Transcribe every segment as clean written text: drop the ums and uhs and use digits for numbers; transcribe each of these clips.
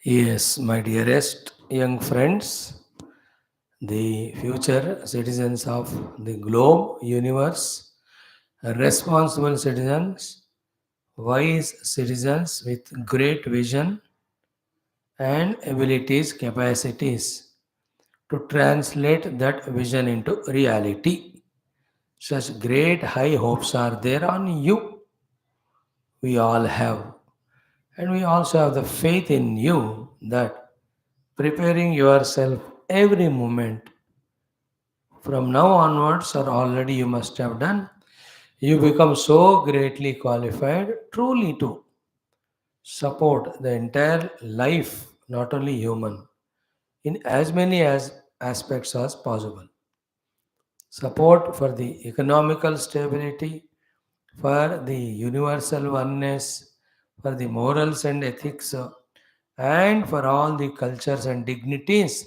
Yes, my dearest young friends, the future citizens of the globe, universe, responsible citizens, wise citizens with great vision and abilities, capacities to translate that vision into reality. Such great high hopes are there on you. We all have. And we also have the faith in you that preparing yourself every moment from now onwards, or already you must have done, you become so greatly qualified truly to support the entire life, not only human, in as many as aspects as possible. Support for the economical stability, for the universal oneness, for the morals and ethics, and for all the cultures and dignities,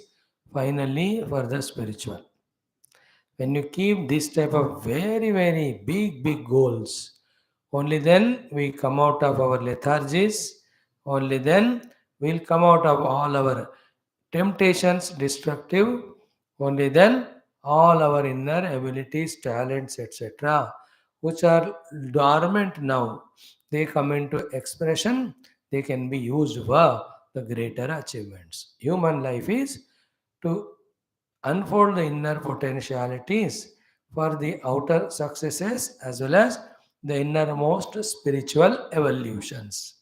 finally for the spiritual. When you keep this type of very, very big goals, only then we come out of our lethargies, only then we'll come out of all our temptations destructive, only then all our inner abilities, talents, etc., which are dormant now, they come into expression, they can be used for the greater achievements. Human life is to unfold the inner potentialities for the outer successes as well as the innermost spiritual evolutions.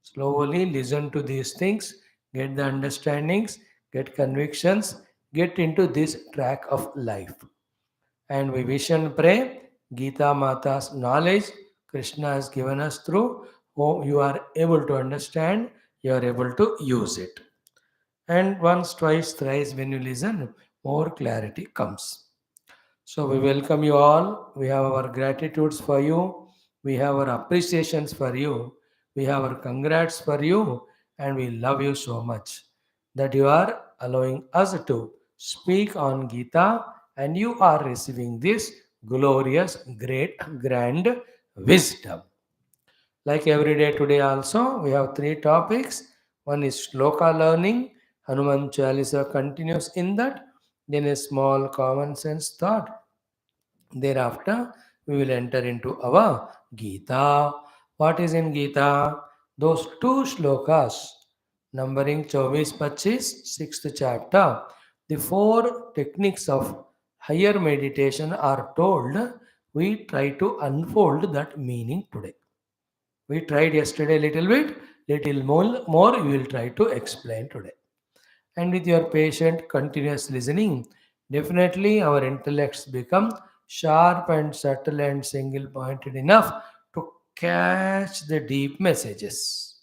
Slowly listen to these things, get the understandings, get convictions, get into this track of life. And we wish and pray Geeta Mata's knowledge Krishna has given us through whom you are able to understand, you are able to use it. And once, twice, thrice, when you listen, more clarity comes. So we welcome you all. We have our gratitudes for you. We have our appreciations for you. We have our congrats for you. And we love you so much that you are allowing us to speak on Gita and you are receiving this glorious, great, grand wisdom. Like every day today also, we have three topics. One is Shloka learning. Hanuman Chalisa continues in that. Then a small common sense thought. Thereafter, we will enter into our Gita. What is in Gita? Those two shlokas, numbering 24, 25, sixth chapter. The four techniques of higher meditation are told. We try to unfold that meaning today. We tried yesterday a little bit, little more we will try to explain today. And with your patient, continuous listening, definitely our intellects become sharp and subtle and single pointed enough to catch the deep messages.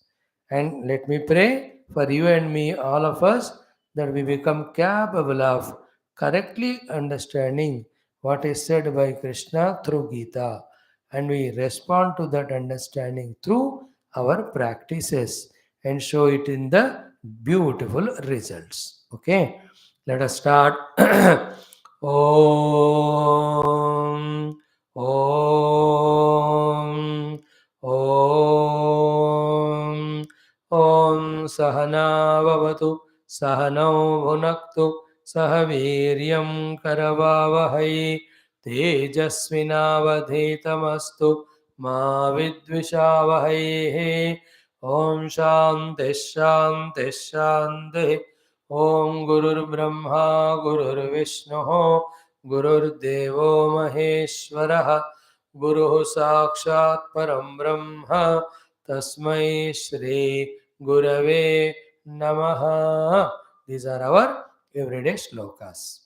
And let me pray for you and me, all of us, that we become capable of correctly understanding what is said by Krishna through Gita. And we respond to that understanding through our practices and show it in the beautiful results. Okay, let us start. Om, Om, Om, Om Sahana Vavatu, Sahanau Bhunaktu, Sahaviryam Karavavahai, Tejasvinavadhetamastu, Ma Vidvishavahai. Om Shanti Shanti Shanti. Om Gurur Brahma Gurur Vishnu Gurur Devo Maheshwara Guru Sakshat Param Brahma Tasmai Shri Gurave Namaha. These are our everyday shlokas.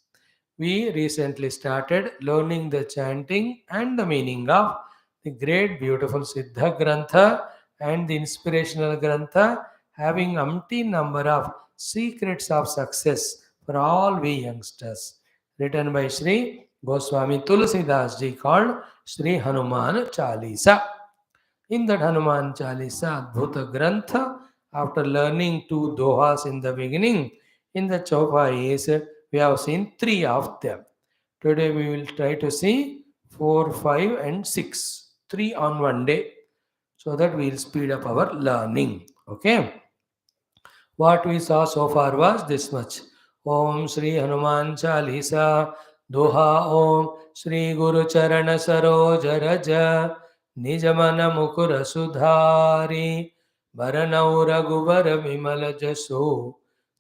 We recently started learning the chanting and the meaning of the great beautiful Siddha Grantha and the inspirational Grantha, having umpteen number of secrets of success for all we youngsters, written by Sri Goswami Tulsidas ji, called Sri Hanuman Chalisa. In that Hanuman Chalisa, Adbhuta Grantha, after learning two dohas in the beginning, in the Chaupais, we have seen three of them. Today we will try to see 4, 5, and 6. Three on one day, so that we will speed up our learning. Okay. What we saw so far was this much. Om Shri Hanuman Chalisa Doha Om Shri Guru Charana Saroj Raja Nijamana Mukura Sudhari Baranau Raghuvar Vimal Jasu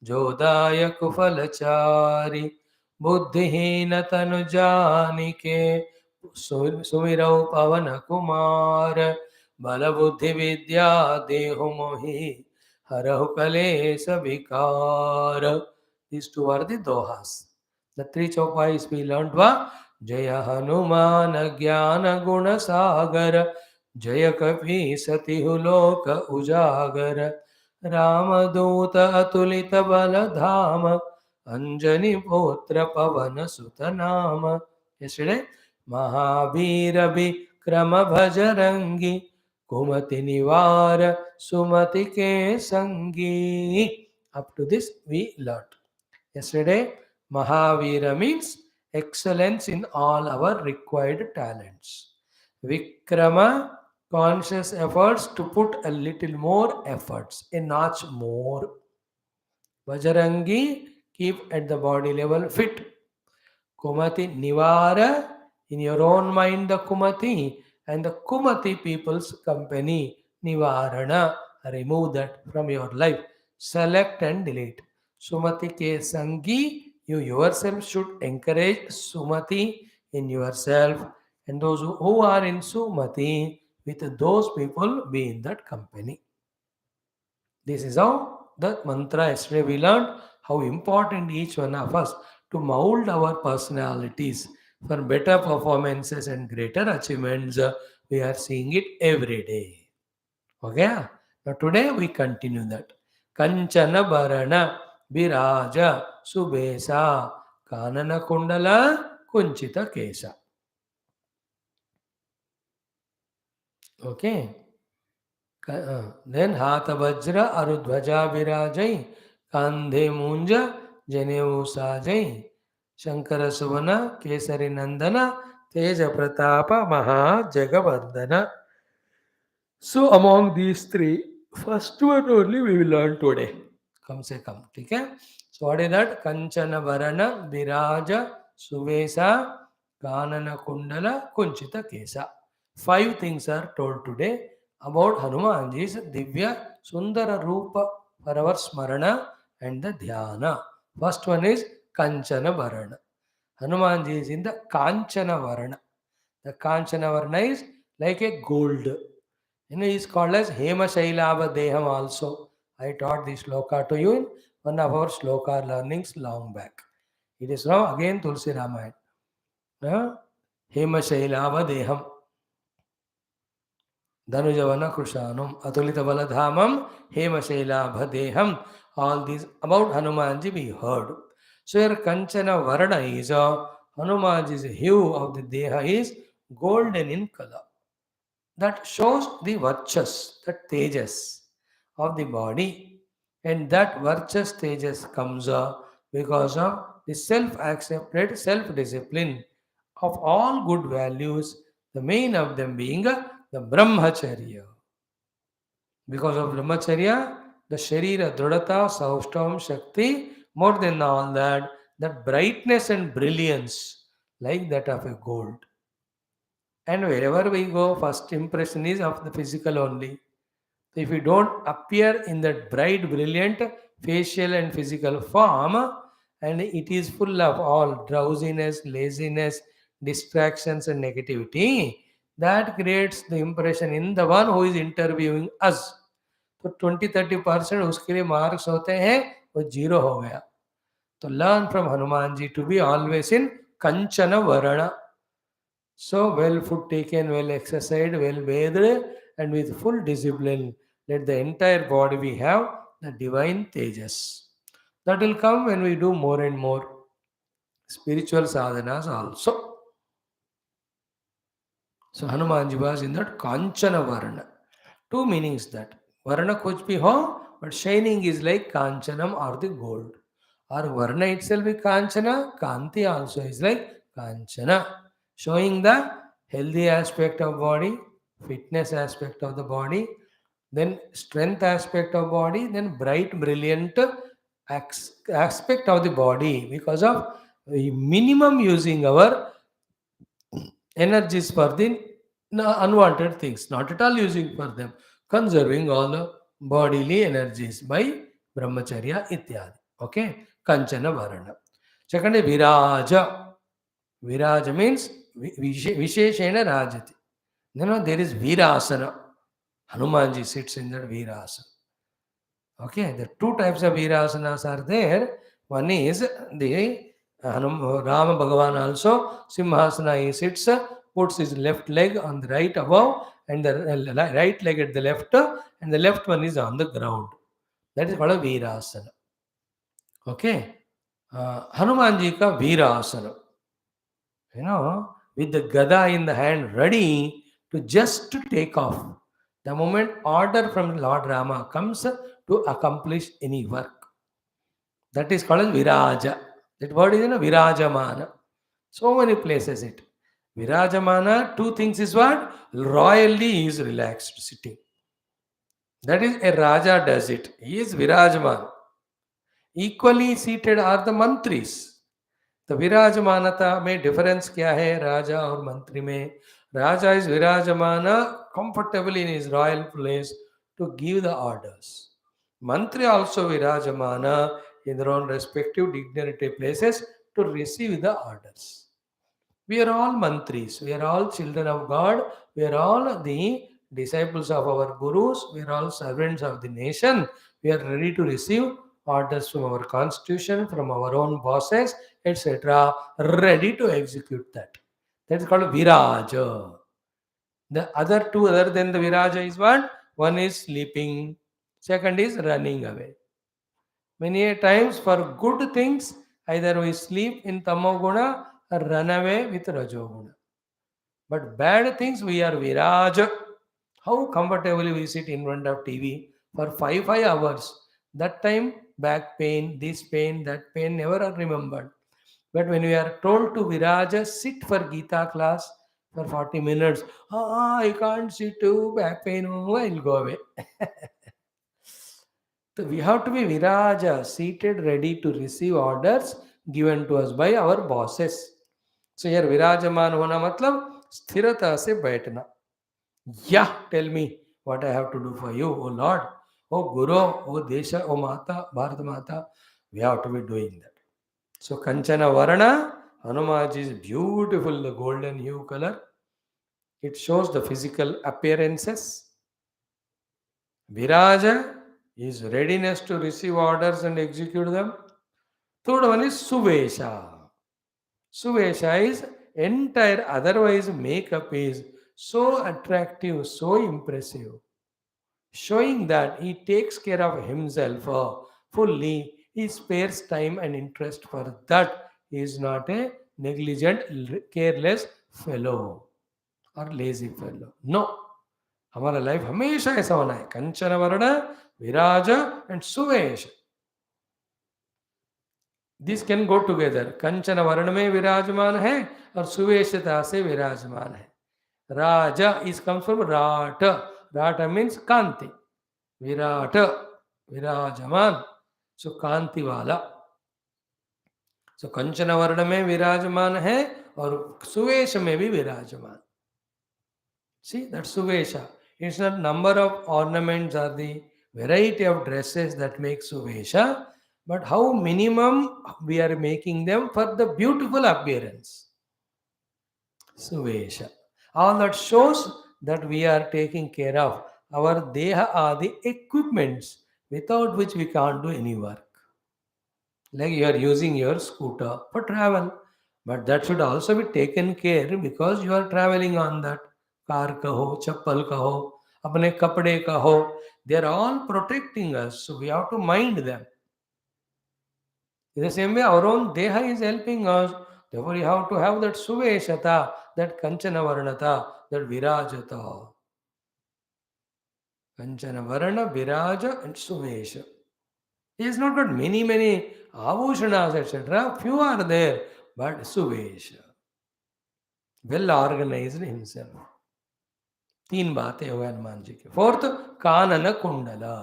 Jodaya Kufalachari Buddhihina Tanu Janike Sumirau Pavana Kumar Balabuddhi Vidya Dehu Mohi Harahu Kalesh Vikar. These two are the dohas. The three chaupais we learned were Jaya Hanuman Jnana Guna Sagar Jaya Kapi Satihu Loka Ujagar Ramaduta Atulita Baladhama Anjani Putra Pavana Sutanama. Yesterday, Mahavira Vikrama Bhajarangi Kumati Nivara Sumati Ke Sangi. Up to this we learned. Yesterday, Mahavira means excellence in all our required talents. Vikrama, conscious efforts to put a little more efforts, a notch more. Vajarangi, keep at the body level fit. Kumati Nivara, in your own mind the Kumati, and the Kumati people's company, Nivarana, remove that from your life. Select and delete. Sumati ke Sangi, you yourself should encourage Sumati in yourself, and those who are in Sumati, with those people be in that company. This is how the mantra yesterday we learned how important each one of us to mold our personalities for better performances and greater achievements. We are seeing it every day. Okay? Now today we continue that. Kanchana Bharana Viraja Subesa Kanana Kundala Kunchita Kesa. Okay? Then Hatha Vajra Arudhvaja Virajai Kandhe Munja Janevu Sajai Shankara Suvana Kesari Nandana Teja Pratapa Maha Jagavardhana. So among these three, first one only we will learn today. Come say come. Okay? So what is that? Kanchana Varana Viraja Suvesa Kanana Kundala Kunchita Kesa. Five things are told today about Hanumanji's Divya Sundara Rupa for our Smarana and the Dhyana. First one is Kanchana Varana. Hanumanji is in the Kanchana Varana. The Kanchana Varana is like a gold. He is called as Hema Shailava Deham also. I taught this shloka to you in one of our shloka learnings long back. It is now again Tulsi Ramayana. Hema Shailava Deham. Dhanujavana Krushanam, Atulita Baladhamam, Hema Shaila Bhadeham. All these about Hanumanji we heard. So your Kanchana Varana is Hanumanji's hue of the Deha is golden in color. That shows the virtues, the tejas of the body. And that virtuous tejas comes because of the self-accepted self-discipline of all good values, the main of them being the brahmacharya. Because of brahmacharya, the sharira dhrudata, saushtam, shakti, more than all that, that brightness and brilliance like that of a gold. And wherever we go, first impression is of the physical only. If you don't appear in that bright, brilliant facial and physical form, and it is full of all drowsiness, laziness, distractions, and negativity, that creates the impression in the one who is interviewing us. तो 20-30% उसके लिए marks होते हैं वो zero हो गया. तो learn from Hanuman ji to be always in कंचन वर्ण. So well food taken, well exercised, well bathed, and with full discipline, let the entire body we have the divine tejas. That will come when we do more and more spiritual sadhanas also. So Hanumanji was in that Kanchana Varna. Two meanings that. Varna kuch bhi ho, but shining is like Kanchanam or the gold. Or Varna itself is Kanchana, Kanti also is like Kanchana. Showing the healthy aspect of body, fitness aspect of the body, then strength aspect of body, then bright, brilliant aspect of the body because of minimum using our energies for the unwanted things, not at all using for them, conserving all the bodily energies by brahmacharya ityadi. Okay, kanchana varana. Second is viraja. Viraja means visheshena rajati. There is virasana. Hanumanji sits in that virasana. Okay, the two types of virasanas are there. One is the Rama Bhagavan also Simhasana he sits, puts his left leg on the right above and the right leg at the left, and the left one is on the ground. That is called a virasana. Okay, Hanumanji ka virasana. With the gada in the hand, ready to just to take off. The moment order from Lord Rama comes to accomplish any work. That is called as viraja. That word is virajamana. So many places it. Virajamana, two things is what? Royally is relaxed sitting. That is a Raja does it. He is Virajaman. Equally seated are the mantris. तो विराजमानता में difference क्या है राजा और मंत्री में? Raja is विराजमान comfortable in his royal place to give the orders. Mantri also विराजमान in their own respective dignity places to receive the orders. We are all mantris, we are all children of God, we are all the disciples of our gurus, we are all servants of the nation. We are ready to receive orders from our constitution, from our own bosses, etc., ready to execute that. That is called viraja. The other two, other than the viraja, is what? One is sleeping, second is running away. Many a times for good things, either we sleep in tamoguna or run away with rajoguna. But bad things, we are viraja. How comfortably we sit in front of TV for 5 hours. That time, back pain, this pain, that pain, never are remembered. But when we are told to viraja, sit for Geetha class for 40 minutes, I can't sit too, back pain, I'll go away. So we have to be viraja, seated, ready to receive orders given to us by our bosses. So here virajaman hona matlab sthirata se baithna. Yeah, tell me what I have to do for you, O Lord, O Guru, O Desha, O Mata, Bharat Mata. We have to be doing that. So Kanchana Varana, Hanumanji is beautiful, the golden hue color. It shows the physical appearances. Viraja is readiness to receive orders and execute them. Third one is Suvesha. Suvesha is entire, otherwise makeup is so attractive, so impressive, showing that he takes care of himself fully. He spares time and interest for that. He is not a negligent, careless fellow or lazy fellow. No. हमारा life हमेशा ऐसा होना है. कंचन वर्ण, विराज and सुवेश. This can go together. कंचन वर्ण में विराजमान है और सुवेशता से विराजमान है. राजा इज कम्स फ्रॉम राट. राट मीन्स कांति. विराट विराजमान, सो कांति वाला. सो कंचन वर्ण में विराजमान है और सुवेश में भी विराजमान. See, that's Suvesha. It's not number of ornaments or the variety of dresses that make Suvesha, but how minimum we are making them for the beautiful appearance. Suvesha. All that shows that we are taking care of. Our Deha are the equipments without which we can't do any work. Like you are using your scooter for travel, but that should also be taken care because you are traveling on that. Car का हो, चप्पल का हो, अपने कपड़े का हो, they are all protecting us, so we have to mind them. In the same way, our own deha is helping us, therefore you have to have that suveshata, that kanchana varnata, that virajata. Kanchana varna, viraja and suvesha. He has not got many abhushanas, etc. Few are there, but suvesha. Well organized himself. तीन बातें हो गए हनुमान जी की. Fourth, Kanan Kundla.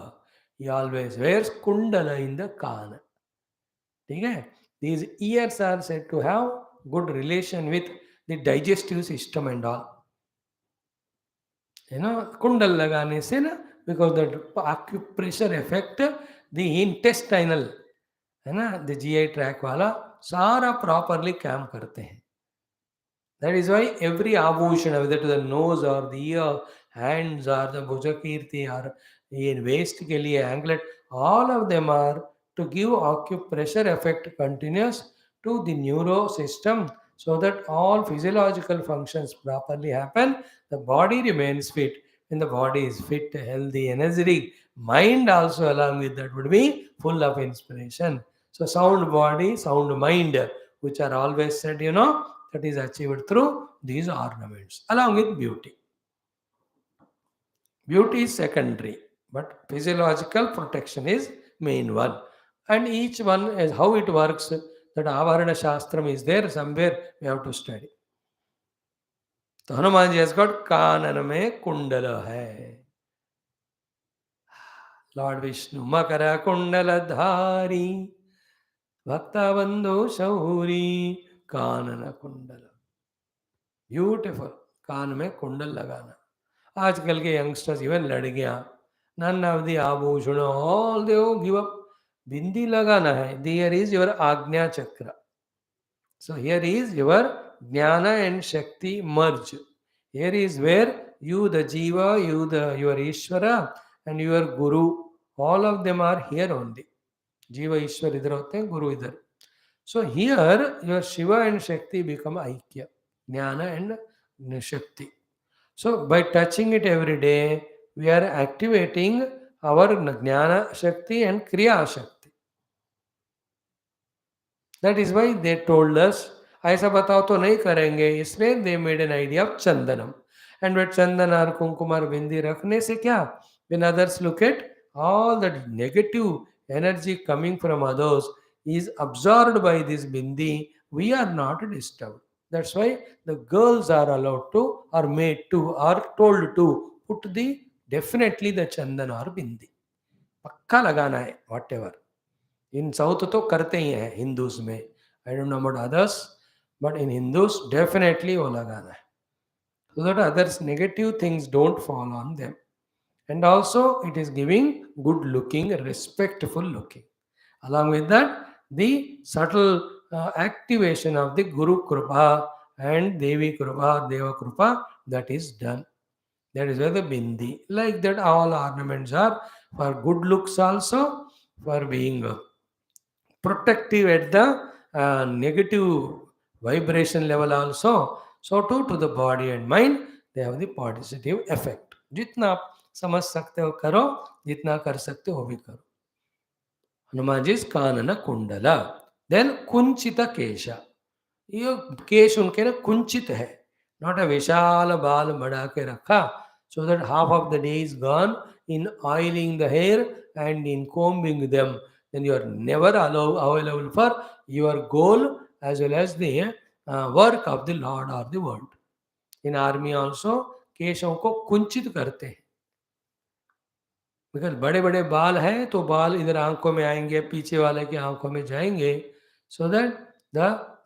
He always wears kundala in the कान. ठीक है. These ears are said to have good relation with the digestive system and all. कुंडल लगाने से ना, because the acupressure affect the intestinal, है ना, द GI ट्रैक वाला सारा प्रॉपरली काम करते हैं. That is why every abhushana, whether to the nose or the ear, hands or the bhujakirti or in waist ke liye anklet, all of them are to give acupressure effect continuous to the neuro system so that all physiological functions properly happen. The body remains fit. When the body is fit, healthy, energetic, mind also along with that would be full of inspiration. So sound body, sound mind, which are always said, that is achieved through these ornaments along with beauty. Beauty is secondary, but physiological protection is main one. And each one is how it works. That Avarana Shastram is there somewhere, we have to study. So Hanuman ji has got Kanana mein Kundala hai. Lord Vishnu Makara Kundala Dhari Bhakta Bandhu Shauri Kanana Kundala. Beautiful. कान में कुंडल लगाना. आजकल के youngsters, even लड़कियां, none of the आभूषण all they give up. Bindi लगाना है. हियर इज योर आज्ञा चक्र. So here is your jnana and shakti merge. Here is where you, the jiva, your Ishvara and your guru, all of them are here only. Jiva Ishwar idhar hote hain, guru idhar. So here your Shiva and Shakti become Aikya, Jnana and Shakti. So by touching it every day, we are activating our Jnana Shakti and Kriya Shakti. That is why they told us, ऐसा बताओ तो नहीं करेंगे, इसलिए they made an idea of Chandanam. And with चंदन और कुमकुम और बिंदी रखने से क्या, when others look at all that negative energy coming from others is absorbed by this bindi, we are not disturbed. That's why the girls are allowed to, or made to, or told to put the definitely the chandan or bindi. पक्का लगाना है, whatever. इन south तो करते ही हैं Hindus में. I don't know about others, but in Hindus definitely वो लगाना है, so that others negative things don't fall on them. And also it is giving good looking, respectful looking. Along with that, the subtle activation of the Guru Krupa and Devi Krupa, Deva Krupa, that is done. That is where the bindi, like that, all ornaments are for good looks also, for being protective at the negative vibration level also. So too to the body and mind, they have the positive effect. जितना आप समझ सकते हो करो, जितना कर सकते हो भी करो. हनुमान जी कानन कुंडला. देन कुंचित केश. ये केश उनके ना कुंचित है, नॉट अ विशाल बाल बढ़ा के रखा, so that half of the day is gone in oiling the hair and in combing them. Then you are never available for your goal as well as the work of the Lord or the world. In army also केशों को कुंचित करते हैं, because बड़े बड़े बाल हैं तो बाल इधर आंखों में आएंगे, पीछे वाले की आंखों में जाएंगे, सो दैट द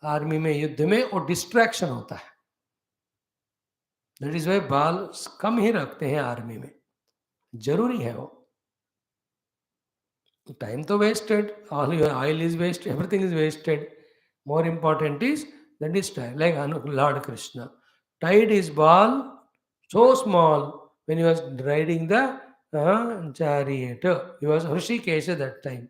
आर्मी में, युद्ध में वो डिस्ट्रैक्शन होता है. दैट इज वाई बाल कम ही रखते हैं आर्मी में, जरूरी है वो. टाइम तो wasted, all your oil is waste, everything is wasted. More important is the distract, like Lord Krishna tied his ball so small when he was riding the chariot. He was Hrishikesh at that time.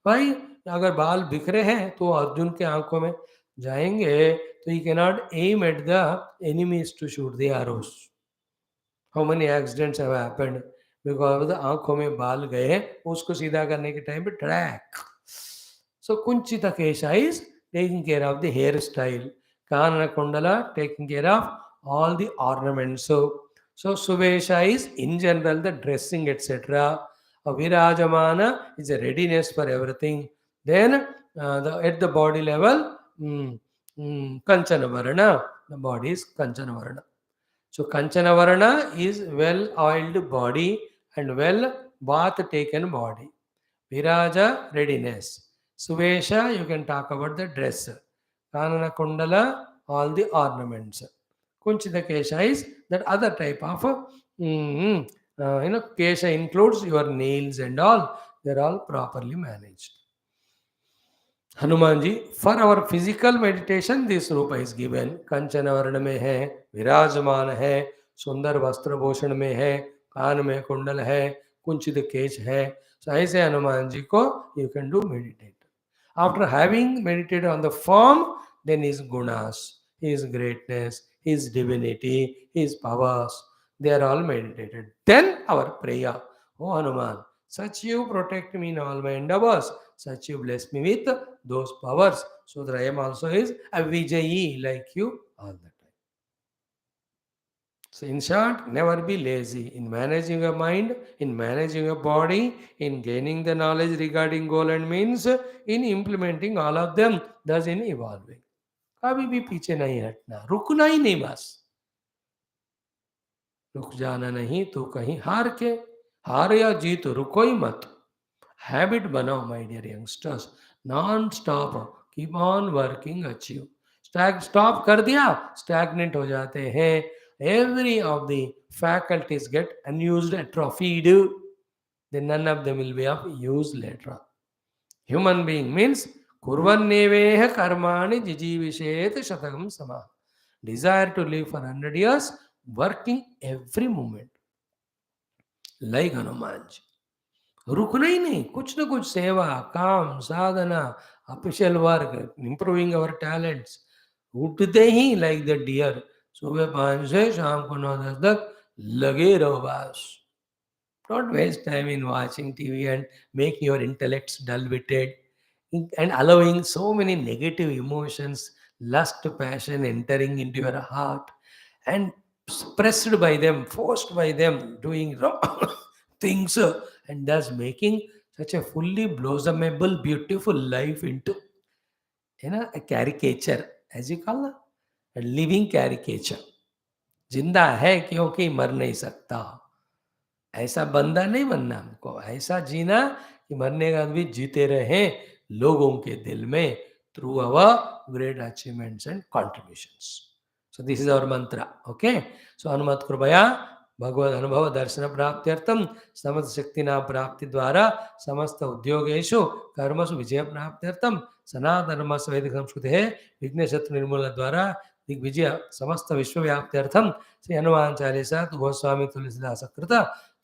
Why? अगर बाल बिखरे हैं तो अर्जुन के आंखों में जाएंगे, तो he cannot aim at the enemies to shoot the arrows. How many accidents have happened because the आंखों में बाल गए, उसको सीधा करने के टाइम पे track. So Kunchita Kesha is taking care of the hairstyle. Kanana Kundala taking care of all the ornaments. So Suvesha is in general the dressing, etc. A Virajamana is a readiness for everything. Then at the body level, Kanchana Varana, the body is Kanchana Varana. So Kanchana Varna is well oiled body and well bath taken body. Viraja, readiness. Suvesha, you can talk about the dress. Kanana Kundala, all the ornaments. Kunchita Kesha is that other type of, Kesha includes your nails and all. They're all properly managed. Hanumanji, for our physical meditation, this रूप is given. कंचन वर्ण में है, विराजमान है, सुंदर वस्त्र भूषण में है, कान में कुंडल है, कुंचित केश है. So ऐसे हनुमान जी को you can do meditate. After having meditated on the form, then his gunas, his greatness, his divinity, his powers, they are all meditated. Then our prayer, oh Hanuman, such you protect me in all my endeavors, such you bless me with those powers, so that I am also is a Vijayi like you all the time. So, in short, never be lazy in managing your mind, in managing your body, in gaining the knowledge regarding goal and means, in implementing all of them, thus in evolving. कभी भी पीछे नहीं हटना, रुकना ही नहीं बस. रुक जाना नहीं तो कहीं हार या जीत रुको ही मत. हैबिट बनाओ my dear youngsters, non stop, keep on working, achieve. Stop कर दिया, स्टैग्नेंट हो जाते हैं. Every of the faculties get unused, atrophied, then none of them will be of use later on. Human being means kurvanneveha karmani jijivishet shatakam sama. Desire to live for 100 years, working every moment. Like Hanuman ji. रुकना ही नहीं, कुछ ना कुछ सेवा, काम, साधना, official work, improving अवर talents. उठते ही like the dear, सुबह 5 से शाम को 9-10 तक लगे रहो बस. Don't waste time in watching TV and making your intellects dull-witted and allowing so many negative emotions, lust, passion entering into your heart and suppressed by them, forced by them, doing wrong things, and thus making such a fully blossomable, beautiful life into a caricature, as you call it, a living caricature. जिंदा है क्योंकि मर नहीं सकता. ऐसा बंदा नहीं बनना हमको, ऐसा जीना कि मरने के बाद भी जीते रहे लोगों के दिल में through our great achievements and contributions. So this is our मंत्र. ओके, सो हनुमत कृपया भगवद अनुभव दर्शन प्राप्त्यर्थम समस्त शक्तिना प्राप्ति द्वारा समस्त उद्योगेषु कर्मसु विजय प्राप्त्यर्थम सनातन वैदिक संस्कृति है विघ्न शत्रु निर्मूलन द्वारा दिग्विजय समस्त विश्वव्याप्त्यर्थम श्री हनुमान चालीसा गोस्वामी तुलसीदास कृत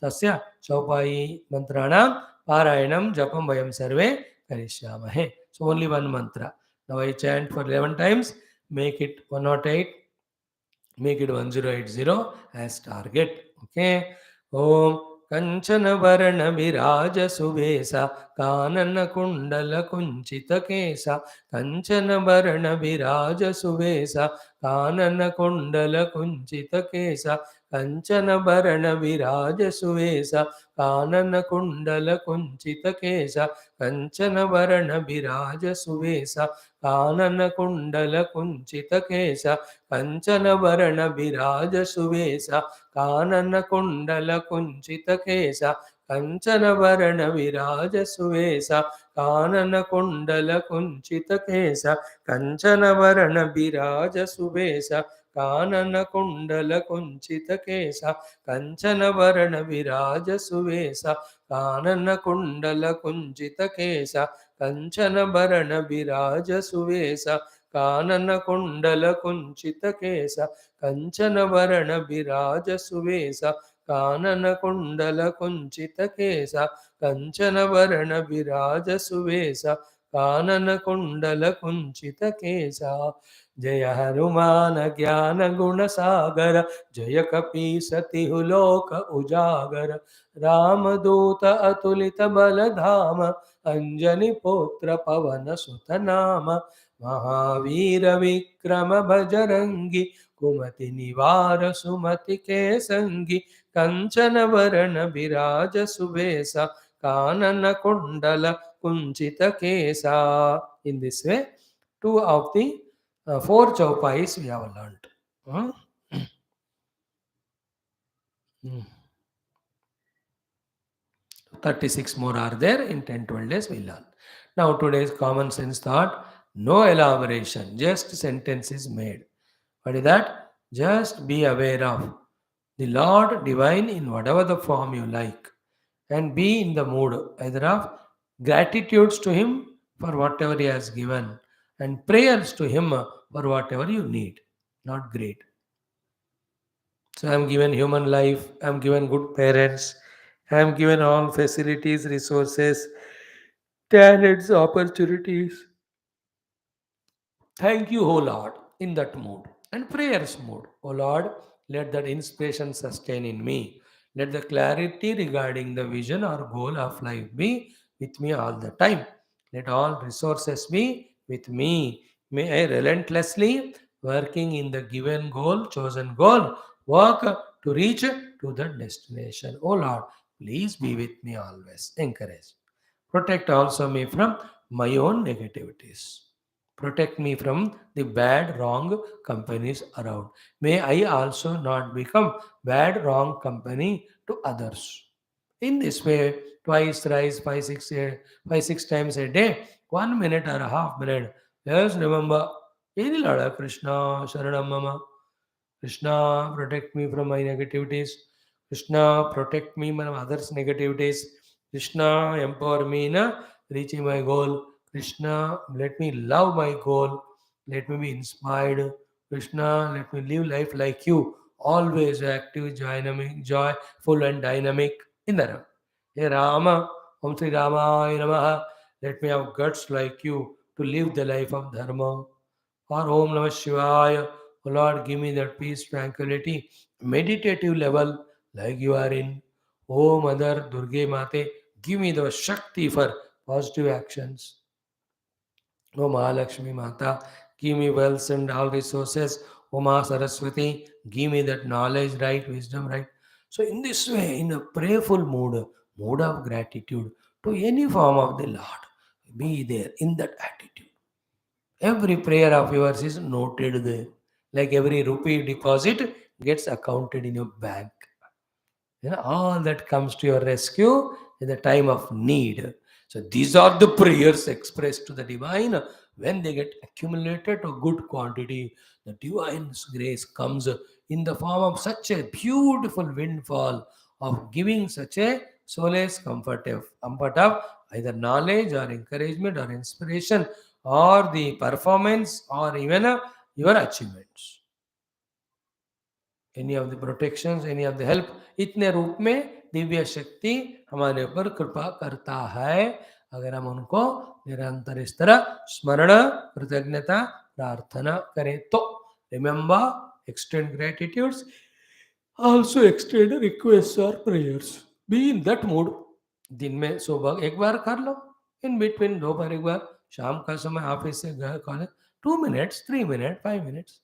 तस्य चौपाई मंत्राणां पारायणं जपं वयं सर्वे करिष्यामहे. So only one mantra. Now I chant for 11 times. Make it 108. Make it 1080 as target. Okay. Om कंचन वर्ण विराज सुवेसा कानन कुंडल कुंचित केसा. कंचन वर्ण विराज सुवेसा कानन कुंडल कुंचित केसा. कंचन वर्ण विराज सुवेसा कानन कुंडल कुंचित केसा. कंचन वर्ण विराज सुवेसा कानन कुंडल कुंचित केसा. कंचन वर्ण विराज सुवेसा कानन कुंडल कुंचित केसा. कंचन वर्ण विराज सुवेसा कानन कुंडल कुंचित केसा. कंचन वर्ण विराज सुवेसा कानन कुंडल कुंचित केसा. कंचन वर्ण विराज सुवेसा कानन कुंडल कुंचित केसा. कंचन वर्ण विराज सुवेसा कानन कुंडल कुंचित केसा. कंचन वर्ण विराज सुवेसा कानन कुंडल कुंचित केसा. कंचन वर्ण विराज सुवेसा कानन कुंडल कुंचित केसा. जय हनुमान ज्ञान गुण सागर जय कपी सतिहु लोक उजागर. रामदूत अतुलित बल धाम अंजनी पुत्र पवन सुत नाम. महावीर विक्रम बजरंगी कुमति निवार सुमति के संगी. कंचन वरण विराज सुबेसा कानन कुंडल कुंचित केसा. In this way, 2 of the 4 chaupais we have learnt. Hmm. 36 more are there in 10 12 days we'll learn. Now today's common sense thought, no elaboration, just sentence is made. What is that? Just be aware of the Lord divine in whatever the form you like, and be in the mood either of gratitudes to Him for whatever He has given and prayers to Him for whatever you need. Not great. So I'm given human life, I'm given good parents, I'm given all facilities, resources, talents, opportunities. Thank you, O Lord, in that mood. And prayers mood. O Lord, let that inspiration sustain in me. Let the clarity regarding the vision or goal of life be with me all the time. Let all resources be with me. May I relentlessly working in the given goal, chosen goal, work to reach to the destination. O Lord, please be with me always. Encourage. Protect also me from my own negativities. Protect me from the bad, wrong companies around. May I also not become bad, wrong company to others. In this way, twice, thrice, five, six times a day, 1 minute or a half minute. Just remember, Ini Lada Krishna Sharanam Mama. Krishna, protect me from my negativities. Krishna, protect me from others' negativities. Krishna, empower me in reaching my goal. Krishna, let me love my goal. Let me be inspired. Krishna, let me live life like you. Always active, dynamic, joyful, and dynamic in the Ram. Hey Rama, Om Sri Rama, Namaha. Let me have guts like you to live the life of Dharma. Or Om Namah Shivaya. Oh Lord, give me that peace, tranquility, meditative level like you are in. Oh Mother Durga Mate, give me the Shakti for positive actions. Oh Mahalakshmi Mata, give me wealth and all resources. Oh Ma Saraswati, give me that knowledge, right, wisdom, right. So in this way, in a prayerful mood of gratitude to any form of the Lord, be there in that attitude. Every prayer of yours is noted there. Like every rupee deposit gets accounted in your bank. All that comes to your rescue in the time of need. So these are the prayers expressed to the divine. When they get accumulated to good quantity, the divine's grace comes in the form of such a beautiful windfall of giving such a solace, comfort of either knowledge or encouragement or inspiration or the performance or even your achievements. Any of the protections, any of the help, इतने रूप में दिव्य शक्ति हमारे ऊपर कृपा करता है अगर हम उनको निरंतर इस तरह स्मरण, कृतज्ञता, प्रार्थना करें तो. Remember, extend gratitudes, also extend request और prayers. Be in that mood. दिन में सुबह एक बार कर लो, इन बिटवीन दोपहर एक बार, शाम का समय ऑफिस से घर college, 2 minutes, 3 minutes, 5 minutes,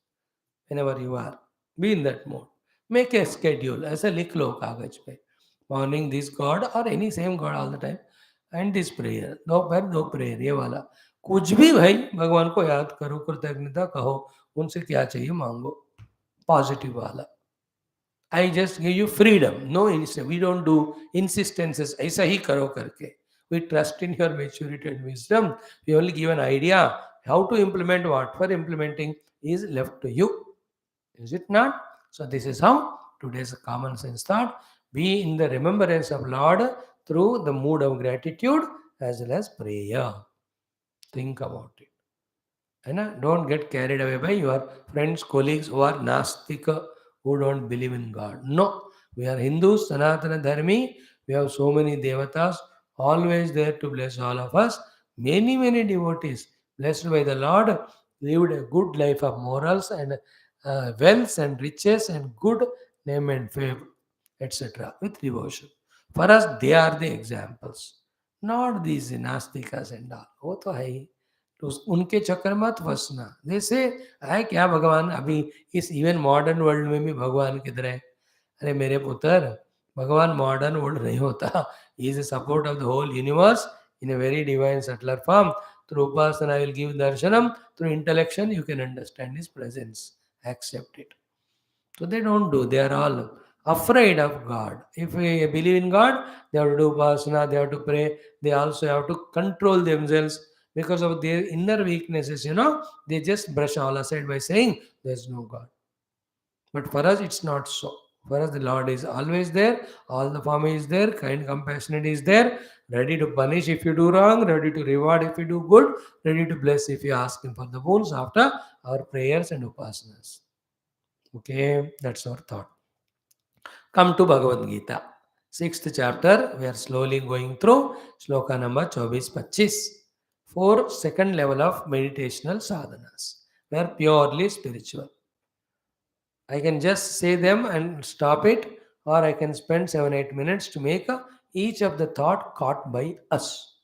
whenever you are. Be in that mode. Make a schedule. ऐसे लिख लो कागज पे. Morning this God or any same God all the time. And this prayer. दोपहर दो prayer ये वाला. कुछ भी भाई भगवान को याद करो, कृतज्ञता कहो, उनसे क्या चाहिए मांगो. पॉजिटिव वाला. I just give you freedom. No insistence. We don't do insistences. ऐसा ही करो करके. We trust in your maturity and wisdom. We only give an idea how to implement what. For implementing is left to you. Is it not? So this is how today's common sense thought. Be in the remembrance of Lord through the mood of gratitude as well as prayer. Think about it. Don't get carried away by your friends, colleagues who are Nastika, who don't believe in God. No, we are Hindus, Sanatana Dharmi. We have so many devatas always there to bless all of us. Many, many devotees blessed by the Lord lived a good life of morals and wealth and riches and good name and fame, etc. with devotion. For us, they are the examples, not these nastikas and all. वो तो है ही. तो उनके चक्कर मत फंसना. जैसे है क्या भगवान अभी इस इवन मॉडर्न वर्ल्ड में भी भगवान किधर है? अरे मेरे पुत्र, भगवान मॉडर्न वर्ल्ड नहीं होता. Is a support of the whole universe in a very divine subtler form. Through upasana, I will give darshanam. Through intellection, you can understand his presence. Accept it. So they don't do. They are all afraid of God. If we believe in God, they have to do upasana, they have to pray, they also have to control themselves because of their inner weaknesses, they just brush all aside by saying there's no God. But for us, it's not so. For us, the Lord is always there, all the form is there, kind, compassionate is there, ready to punish if you do wrong, ready to reward if you do good, ready to bless if you ask Him for the boons after our prayers and upasanas. Okay, that's our thought. Come to Bhagavad Gita. Sixth chapter, we are slowly going through Shloka number 24-25. Four second level of meditational sadhanas. We are purely spiritual. I can just say them and stop it, or I can spend 7-8 minutes to make each of the thought caught by us.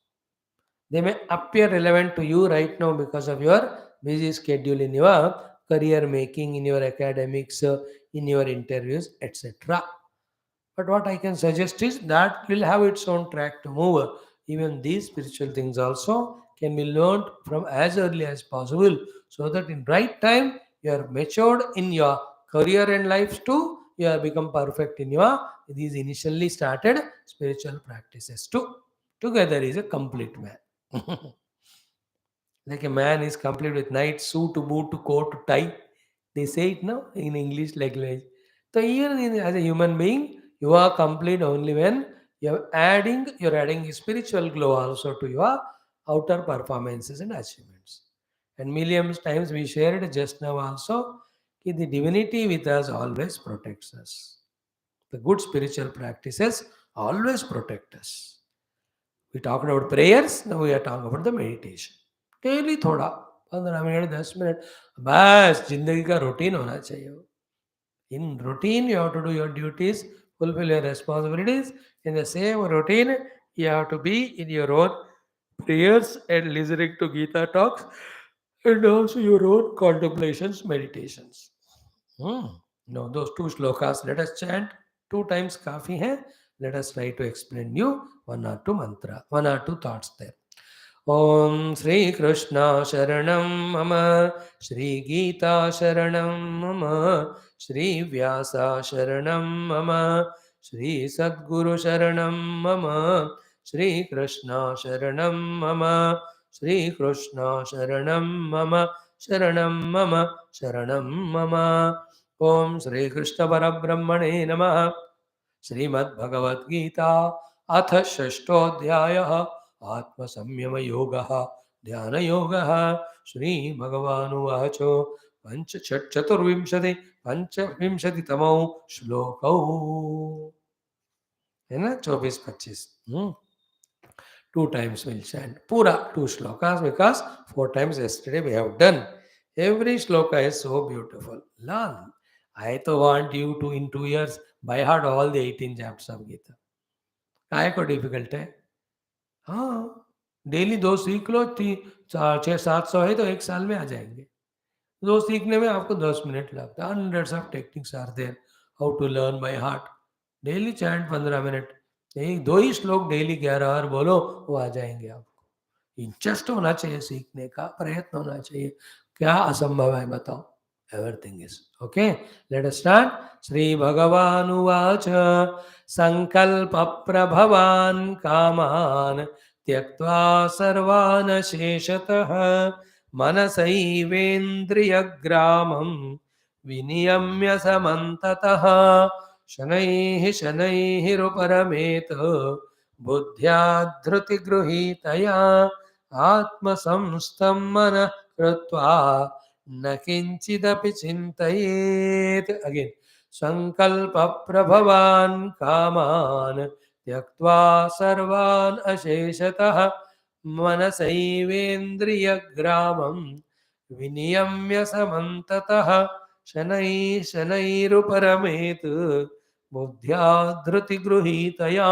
They may appear relevant to you right now because of your busy schedule in your career making, in your academics, in your interviews, etc. But what I can suggest is that will have its own track to move. Even these spiritual things also can be learned from as early as possible so that in right time you are matured in your career and life too. You have become perfect in your these initially started spiritual practices too. Together is a complete man. Like a man is complete with night suit, boot, coat, tie. They say it now in English language. So even as a human being, you are complete only when you're adding a spiritual glow also to your outer performances and achievements. And millions times we shared just now also that the divinity with us always protects us. The good spiritual practices always protect us. We talked about prayers, now we are talking about the meditation. Daily थोड़ा 15 minute 10 minute बस जिंदगी का routine होना चाहिए वो. In routine, you have to do your duties, fulfill your responsibilities. In the same routine, you have to be in your own prayers and listening to Gita talks and also your own contemplations, meditations. Hmm. No, those two shlokas, let us chant 2 times kafi hai. Let us try to explain you one or two mantra, one or two thoughts there. ॐ श्रीकृष्ण शरणं मम श्रीगीता शरणं मम श्रीव्यास शरणं मम श्रीसद्गुरुशरणं मम श्रीकृष्ण शरणं मम श्रीकृष्ण शरणं मम शरणं मम शरणं मम ॐ श्रीकृष्णपरब्रह्मणे नमः श्रीमद्भगवद्गीता अथ षष्ठोऽध्यायः आत्मसंयमयोगः ध्यानयोगः श्रीभगवानुवाच पञ्चविंशतितमौ श्लोकौ है ना 24-25 2 times we'll chant pura 2 shlokas because 4 times yesterday we have done. Every shloka is so beautiful. Learn. I to want you to in 2 years by heart all the 18 chapters of Gita. काय को difficult है? हाँ, daily 2 सीख लो, 600-700 है तो 1 साल में आ जाएँगे. 2 सीखने में आपको 10 मिनट लगता है. Hundreds of techniques are there how to learn by heart. Daily chant 15 minute. यही 2 ही श्लोक डेली 11 बार बोलो, वो आ जाएँगे आपको. इंटरेस्ट होना चाहिए सीखने का, प्रयत्न होना चाहिए. क्या असंभव है बताओ? Everything is. Okay, let us start. Sri Bhagavanuvacha सङ्कल्पप्रभवान् कामान् त्यक्त्वा सर्वान् शेषतः मनसैवेन्द्रियग्रामं विनियम्य समन्ततः शनैः बुद्ध्या धृतिगृहीतया आत्मसंस्थं मनः कृत्वा न किञ्चिदपि चिन्तयेत्. Again. सङ्कल्पप्रभवान् कामान् त्यक्त्वा सर्वान् अशेषतः मनसैवेन्द्रियग्रामं विनियम्य समन्ततः शनैरुपरमेत् बुद्ध्या धृतिगृहीतया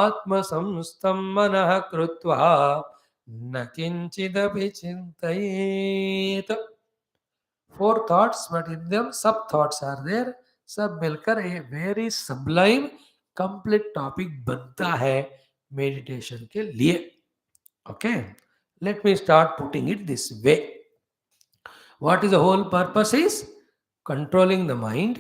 आत्मसंस्थं मनः कृत्वा न किञ्चिदपि चिन्तयेत्. 4 thoughts, but in them sub thoughts are there. सब मिलकर a very sublime complete topic बनता है meditation के लिए. Okay, let me start putting it this way. What is the whole purpose is controlling the mind,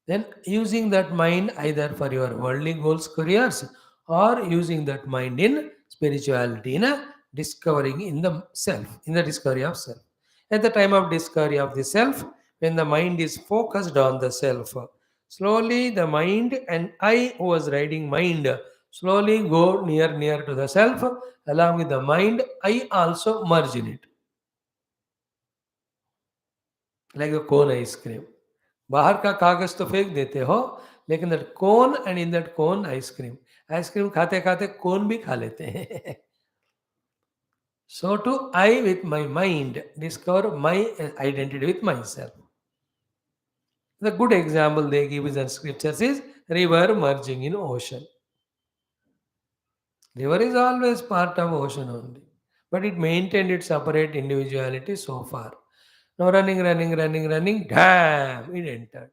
Then using that mind either for your worldly goals, careers, or using that mind in spirituality, in a discovering in the self, in the discovery of self. At the time of discovery of the self, when the mind is focused on the self, slowly the mind and I who was riding mind slowly go near to the self. Along with the mind, I also merge in it, like a cone ice cream. बाहर का कागज तो फेंक देते हो, लेकिन that cone and in that cone ice cream खाते खाते कोन भी खा लेते हैं. So too I with my mind discover my identity with myself. The good example they give is in scriptures is river merging in ocean. River is always part of ocean only, but it maintained its separate individuality so far. Now running, damn, it entered.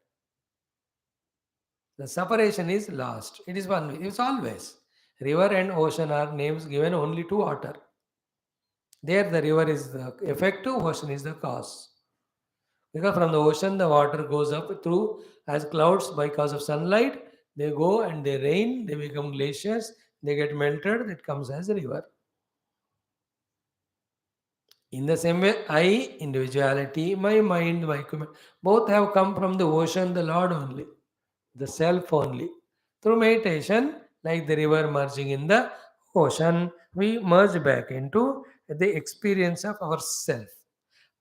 The separation is lost. It is one way. It's always. River and ocean are names given only to water. There, the river is the effective, ocean is the cause. Because from the ocean, the water goes up through as clouds by cause of sunlight. They go and they rain, they become glaciers, they get melted, it comes as a river. In the same way, I, individuality, my mind, both have come from the ocean, the Lord only, the self only. Through meditation, like the river merging in the ocean, we merge back into the experience of ourself.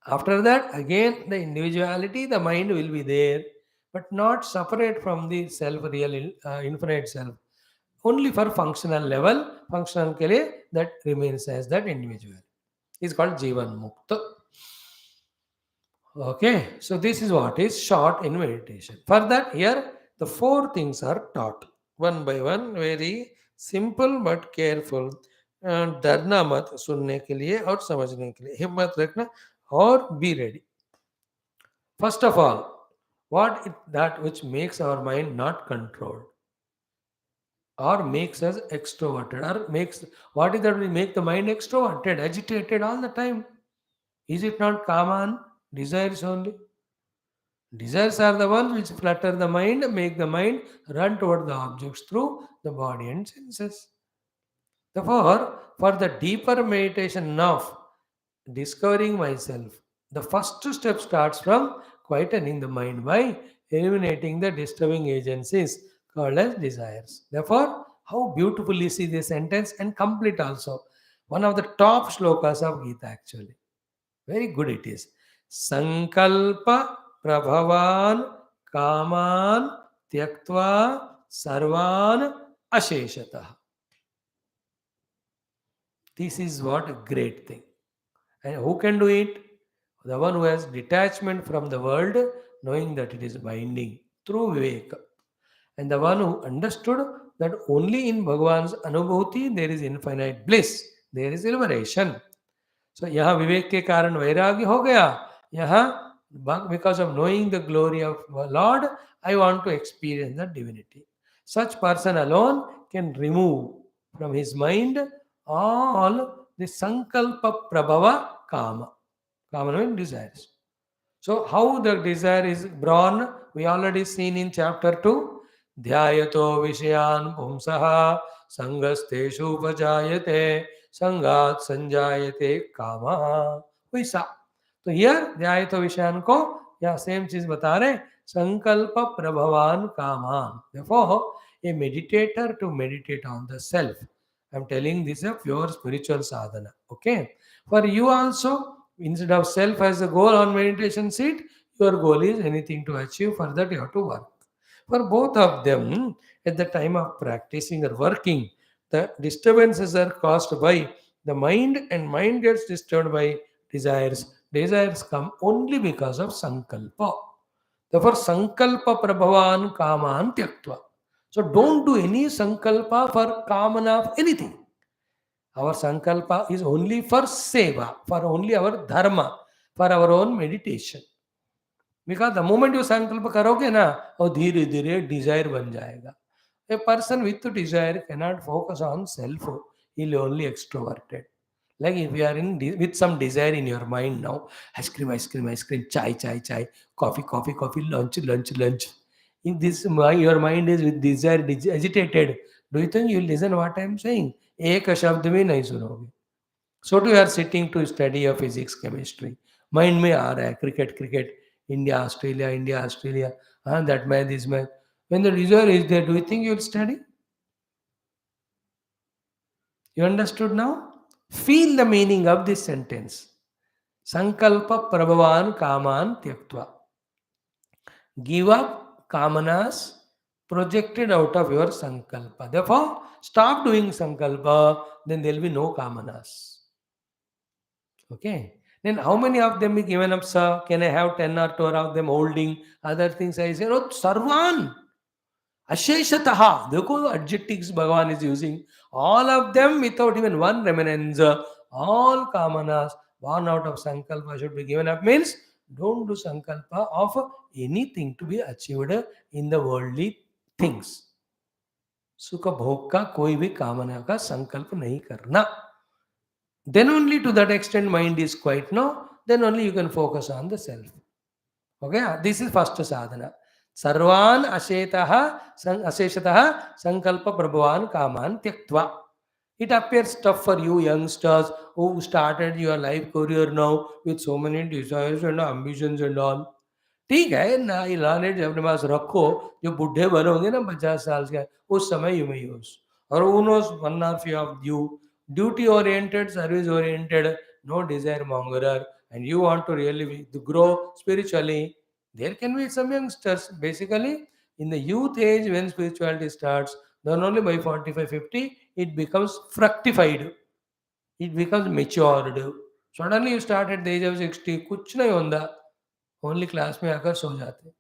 After that, again, the individuality, the mind will be there, but not separate from the self, real, infinite self. Only for functional level, functional ke liye, that remains as that individual. Is called Jivan Mukta. Okay, so this is what is short in meditation. For that, here the four things are taught one by one, very simple but careful. डरना मत सुनने के लिए और समझने के लिए हिम्मत रखना और be ready. First of all, what is that which makes our mind not controlled or makes us extroverted or makes what is that will make the mind extroverted, agitated all the time? Is it not Kaman? Desires only. Desires are the ones which flutter the mind, make the mind run toward the objects through the body and senses. Therefore, for the deeper meditation of discovering myself, the first step starts from quietening the mind by eliminating the disturbing agencies called as desires. Therefore, how beautifully see this sentence and complete also. One of the top shlokas of Geetha actually. Very good it is. Sankalpa prabhavan kaman tyaktva sarvan asheshatah. This is what a great thing. And who can do it? The one who has detachment from the world, knowing that it is binding through Viveka. And the one who understood that only in Bhagavan's Anubhuti there is infinite bliss, there is liberation. So यहाँ विवेक के कारण वैराग्य हो गया. यहाँ because of knowing the glory of Lord, I want to experience the divinity. Such person alone can remove from his mind all the sankalpa prabhava kama. Kama means desires. So how the desire is born, we already seen in chapter 2. Dhyayato vishayan pumsaha sangasteshu vajayate संगात संजायते कामा वैसा. तो here ध्यायतो विषयान को या same चीज बता रहे संकल्प प्रभवान कामान. Therefore, a meditator to meditate on the self. I'm telling this a pure spiritual sadhana. Okay. For you also, instead of self as a goal on meditation seat, your goal is anything to achieve. For that, you have to work. For both of them, at the time of practicing or working, the disturbances are caused by the mind, and mind gets disturbed by desires. Desires come only because of sankalpa. Therefore, sankalpa prabhavan kaman tyaktva. So don't do any sankalpa for kamana of anything. Our sankalpa is only for seva, for only our dharma, for our own meditation. Because the moment you संकल्प करोगे ना वो धीरे धीरे Dzire बन जाएगा. A person with desire cannot focus on self. He'll only extroverted. Like if you are with some desire in your mind now, ice cream, chai, chai, chai, coffee, lunch. If your mind is with desire agitated, do you think you'll listen what I am saying? एक शब्द भी नहीं सुनोगे. So too, you are sitting to study of physics, chemistry. Mind में आ रहा है cricket, cricket, India, Australia, that man, this man. When the desire is there, do you think you'll study? You understood now? Feel the meaning of this sentence. Sankalpa prabhavan kaman tyaktva. Give up kamanas projected out of your sankalpa. Therefore, stop doing sankalpa, then there will be no kamanas. Okay. Then how many of them be given up, sir? Can I have 10 or 12 of them holding other things? I say, no, sarvan. Asheshataha. Dekho adjectives Bhagavan is using. All of them without even one remnants. All kamanas born out of sankalpa should be given up. Means don't do sankalpa of anything to be achieved in the worldly things. सुख भोग का कोई भी कामना का संकल्प नहीं करना. Then only to that extent mind is quiet. No, then only you can focus on the self. Okay, this is first sadhana. Sarvan asheshataha sankalpa prabhavan kaman tyaktva. It appears tough for you youngsters who started your life career now with so many desires and ambitions and all. ठीक है ना, ये knowledge अपने पास रखो. जो बुढ़े बनोगे ना 50 साल के, उस समय यू मे यूज. और who knows, one or few of you duty oriented, service oriented, no desire mongerer, and you want to really to grow spiritually, there can be some youngsters. Basically, in the youth age when spirituality starts, then only by 45-50 it becomes fructified, it becomes matured. Suddenly you start at the age of 60, कुछ नहीं होता, only class में आकर सो जाते.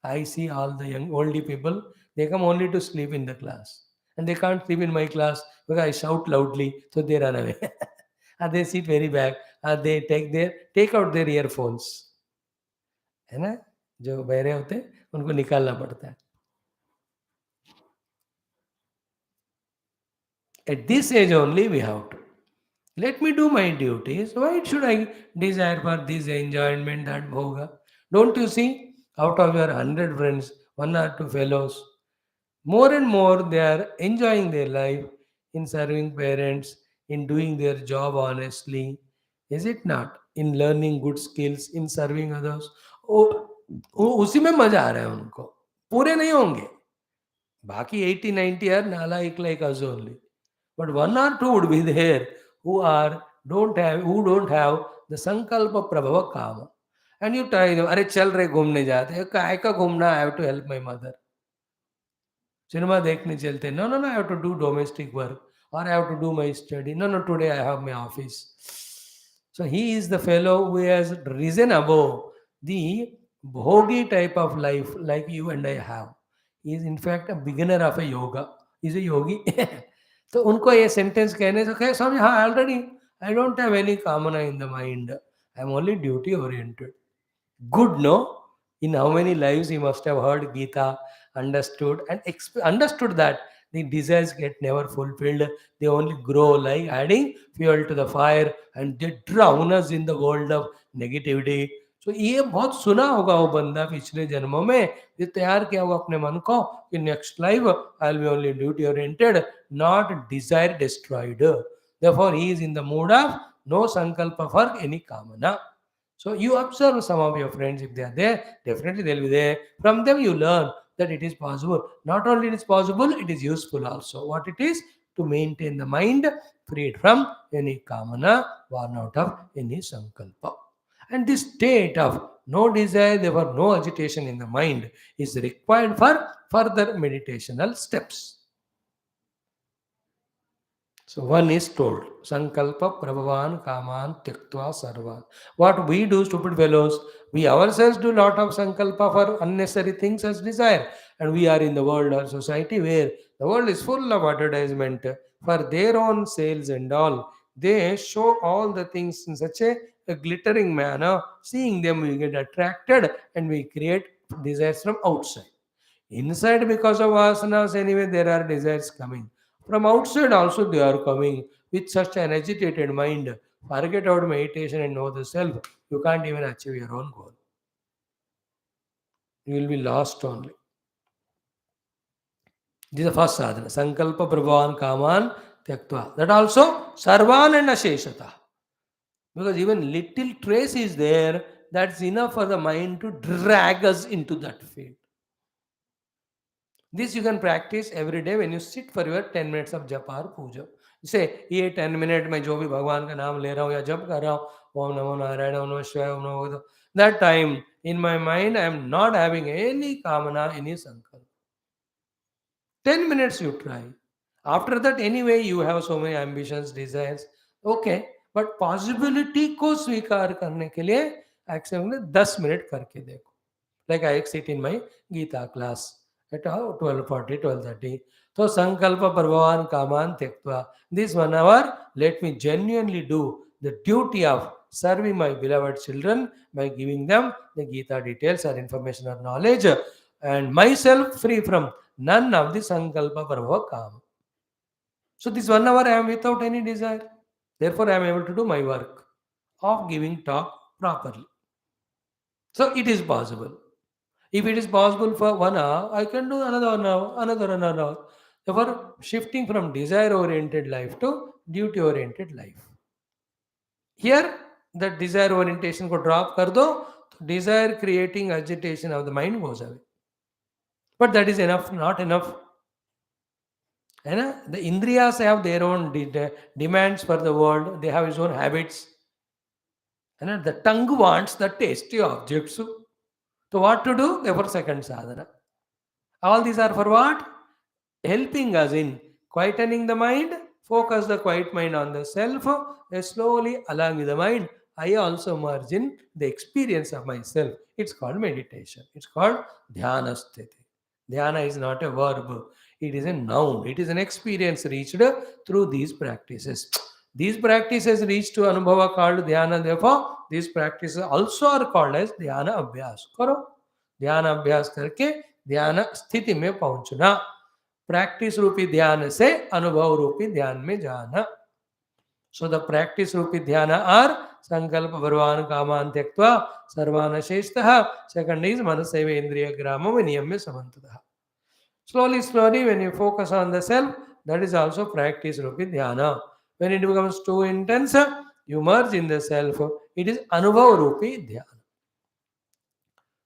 I see all the young oldie people, they come only to sleep in the class. And they can't sleep in my class because I shout loudly, so they run away. And they sit very back, and they take out their earphones. है ना, जो बहरे होते हैं उनको निकालना पड़ता है. At this age only we have to. Let me do my duties. Why should I desire for this enjoyment, that bhoga? Don't you see? Out of your 100 friends, one or two fellows, more and more they are enjoying their life in serving parents, in doing their job honestly. Is it not? In learning good skills, in serving others. वो उसी में मजा आ रहा है उनको. पूरे नहीं होंगे. बाकी 80-90 are nalaik like us only. But one or two would be there who don't have the sankalpa prabhava kama. And you try them, अरे चल रहे घूमने जाते, काय का घूमना, I have to help my mother. Cinema देखने चलते, no, no, no, I have to do domestic work, or I have to do my study. No, no, today I have my office. So he is the fellow who has risen above the bhogi type of life like you and I have. He is in fact a beginner of a yoga. He is a yogi. तो उनको ये sentence कहने से कहे समझ, हाँ already I don't have any कामना in the mind, I am only duty oriented. Good, no? In how many lives he must have heard Geetha, understood, and understood that the desires get never fulfilled. They only grow like adding fuel to the fire, and they drown us in the world of negativity. So ये बहुत सुना होगा वो बंदा पिछले जन्मों में, ये तैयार किया होगा अपने मन को कि next life I will be only duty oriented, not Dzire destroyed. Therefore he is in the mood of no sankalpa for any kamana. So you observe some of your friends, if they are there, definitely they'll be there. From them you learn that it is possible. Not only it is possible, it is useful also. What it is? To maintain the mind freed from any kamana, born out of any sankalpa. And this state of no desire, therefore no agitation in the mind is required for further meditational steps. So one is told, Sankalpa Prabhavan Kaman Tyaktva Sarvan. What we do, stupid fellows, we ourselves do lot of Sankalpa for unnecessary things as desire. And we are in the world or society where the world is full of advertisement for their own sales and all. They show all the things in such a glittering manner. Seeing them, we get attracted and we create desires from outside. Inside, because of asanas, anyway, there are desires coming. From outside, also, they are coming with such an agitated mind. Forget about meditation and know the self. You can't even achieve your own goal. You will be lost only. This is the first sadhana. Sankalpa prabhavan kaman tyaktva. That also sarvan and asheshata. Because even little trace is there, that's enough for the mind to drag us into that field. This you can practice every day when you sit for your 10 minutes of japa or puja. You say, ये 10 minute में जो भी भगवान का नाम ले रहा हूँ या जप कर रहा हूँ, ओम नमो नारायण, ओम नमः शिवाय, ओम नमो बुद्धाय. That time, in my mind, I am not having any kamana, any sankalpa. 10 minutes you try. After that, anyway, you have so many ambitions, desires. Okay, but possibility को स्वीकार करने के लिए एक्चुअली में 10 मिनट करके देखो. Like I sit in my Geetha class at 12:40, 12:30. So Sankalpa Prabhavan Kaman Tektva. This 1 hour, let me genuinely do the duty of serving my beloved children by giving them the Geetha details or information or knowledge and myself free from none of the Sankalpa Prabhava Kama. So this 1 hour I am without any desire. Therefore I am able to do my work of giving talk properly. So it is possible. If it is possible for 1 hour, I can do another 1 hour, another 1 hour. Therefore, shifting from desire-oriented life to duty-oriented life. Here, the desire orientation को drop कर दो, तो desire creating agitation of the mind goes away. But that is enough, not enough. है ना? The indriyas have their own demands for the world. They have its own habits. है ना? The tongue wants the tasty objects. So what to do? Therefore, second sadhana. All these are for what? Helping us in quietening the mind, focus the quiet mind on the self, slowly along with the mind, I also merge in the experience of myself. It's called meditation. It's called dhyana sthiti. Dhyana is not a verb, it is a noun. It is an experience reached through these practices. These practices reach to anubhava called dhyana. Therefore, these practices also are called as dhyana abhyas. करो ध्यान अभ्यास करके ध्यान स्थिति में पहुंचना. Practice रूपी ध्यान से अनुभव रूपी ध्यान में जाना. सो द प्रैक्टिस रूपी ध्यान आर संकल्प भगवान कामान त्यक्त्वा सर्वान शेषतः. सेकंड इज मनसैव इंद्रिय ग्रामो विनियम्य समन्ततः. Slowly, when you focus on the self, that is also practice rupi dhyana. When it becomes too intense, you merge in the self. It is anubhav rupi dhyana.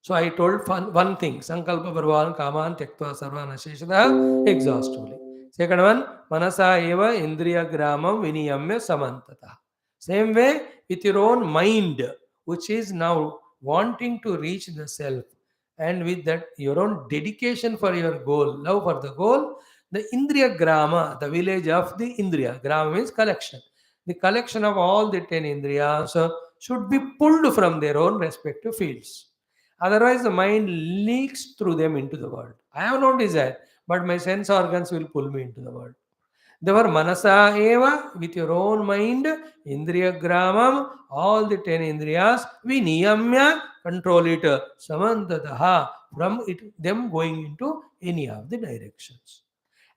So I told one thing, Sankalpa Bharvan Kaman Tyaktva Sarvana Sheshada exhaustively. Second one, Manasa Eva Indriya Gramam Viniyamya Samantata. Same way with your own mind, which is now wanting to reach the self, and with that your own dedication for your goal, love for the goal, the Indriya Grama, the village of the Indriya. Grama means collection. The collection of all the 10 Indriyas should be pulled from their own respective fields. Otherwise, the mind leaks through them into the world. I have no desire, but my sense organs will pull me into the world. Therefore, manasa eva, with your own mind, indriya gramam, all the 10 indriyas, viniyamya, control it, samantataha, from it, them going into any of the directions.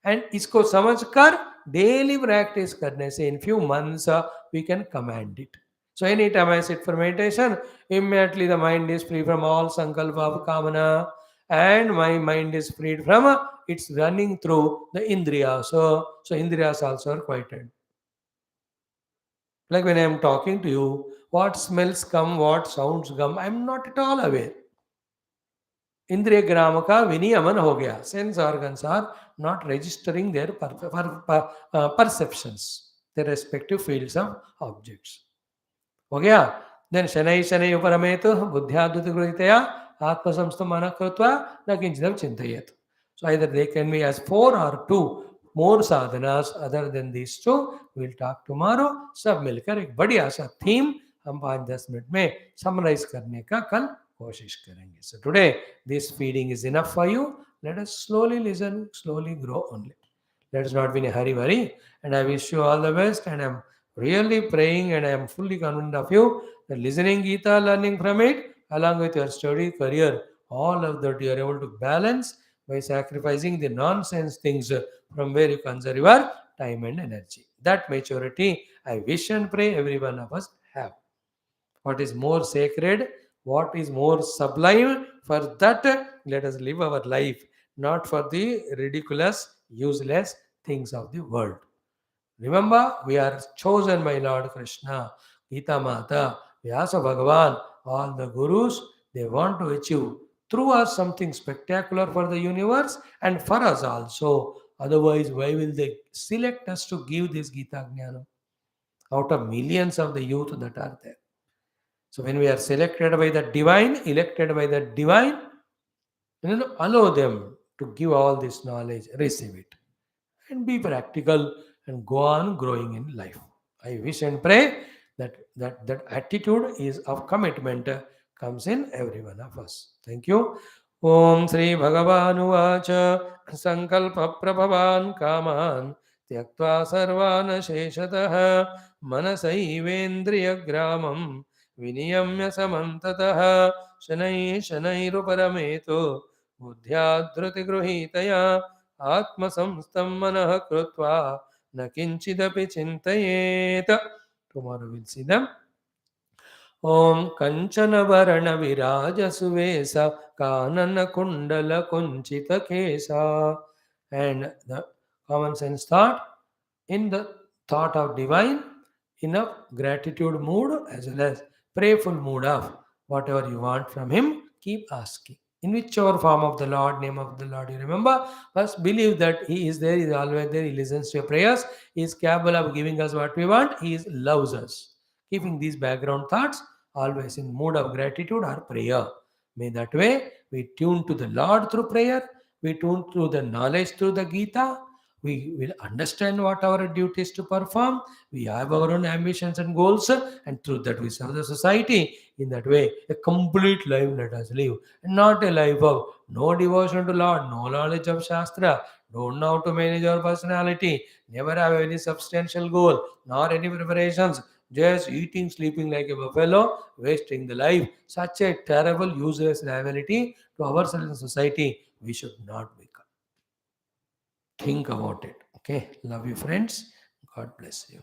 And इसको समझकर daily practice करने से in few months we can command it. So anytime I sit for meditation, immediately the mind is free from all sankalpa of kamana, and my mind is freed from it's running through the indriyas. So indriyas also are quieted. Like when I am talking to you, what smells come, what sounds come, I am not at all aware. इंद्रिय ग्राम का विनियमन हो गया. Sense organs are not registering their perceptions, their respective fields of objects. हो गया. Then शनै शनै उपरमेतु बुद्ध्याद्युतिगृहीतया आत्मसंस्थं मनः कृत्वा न किंचिदं चिन्तयेत्. So either they can be as 4 or 2 more sadhanas other than these two. We'll talk tomorrow. सब मिलकर एक बढ़िया सा थीम हम 5-10 मिनट में समराइज करने का कल कोशिश करेंगे. So today this feeding is enough for you. Let us slowly listen, slowly grow only. Let us not be in a hurry. And I wish you all the best. And I'm really praying and I am fully convinced of you that listening Geetha, learning from it, along with your study, career, all of that you are able to balance by sacrificing the nonsense things from where you conserve your time and energy. That maturity, I wish and pray every one of us have. What is more sacred, what is more sublime, for that let us live our life, not for the ridiculous useless things of the world. Remember, we are chosen by Lord Krishna, Geeta Mata, Vyasa Bhagavan, all the gurus, they want to achieve through us something spectacular for the universe and for us also. Otherwise, why will they select us to give this Gita Jnana out of millions of the youth that are there? So, when we are selected by the divine, elected by the divine, allow them to give all this knowledge, receive it and be practical and go on growing in life. I wish and pray that attitude is of commitment comes in every one of us. Thank you. Om Sri Bhagavanu Vacha Sankalpa Prabhavan Kaman Tyaktva Sarvana Sheshatah Manasaivendriya Gramam Viniyamya Samantatah Shanai Shanairuparamito Buddhyadhriti Gruhitaya आत्मसंस्थं मनः कृत्वा न किंचिदपि चिन्तयेत्. Tomorrow we'll see them. Om Kanchana Varana Viraja Suvesa Kanana Kundala Kunchita Kesa. And the common sense thought in the thought of divine, in a gratitude mood as well as prayerful mood of whatever you want from him, keep asking. In whichever form of the Lord, name of the Lord you remember, first believe that he is there, he is always there, he listens to your prayers, he is capable of giving us what we want, loves us. Keeping these background thoughts always in mood of gratitude or prayer. May that way we tune to the Lord through prayer, we tune to the knowledge through the Gita, we will understand what our duties to perform, we have our own ambitions and goals, and through that we serve the society. In that way, a complete life let us live, and not a life of no devotion to Lord, no knowledge of Shastra, don't know how to manage our personality, never have any substantial goal, nor any preparations, just eating, sleeping like a buffalo, wasting the life. Such a terrible, useless liability to ourselves and society. We should not become. Think about it. Okay. Love you, friends. God bless you.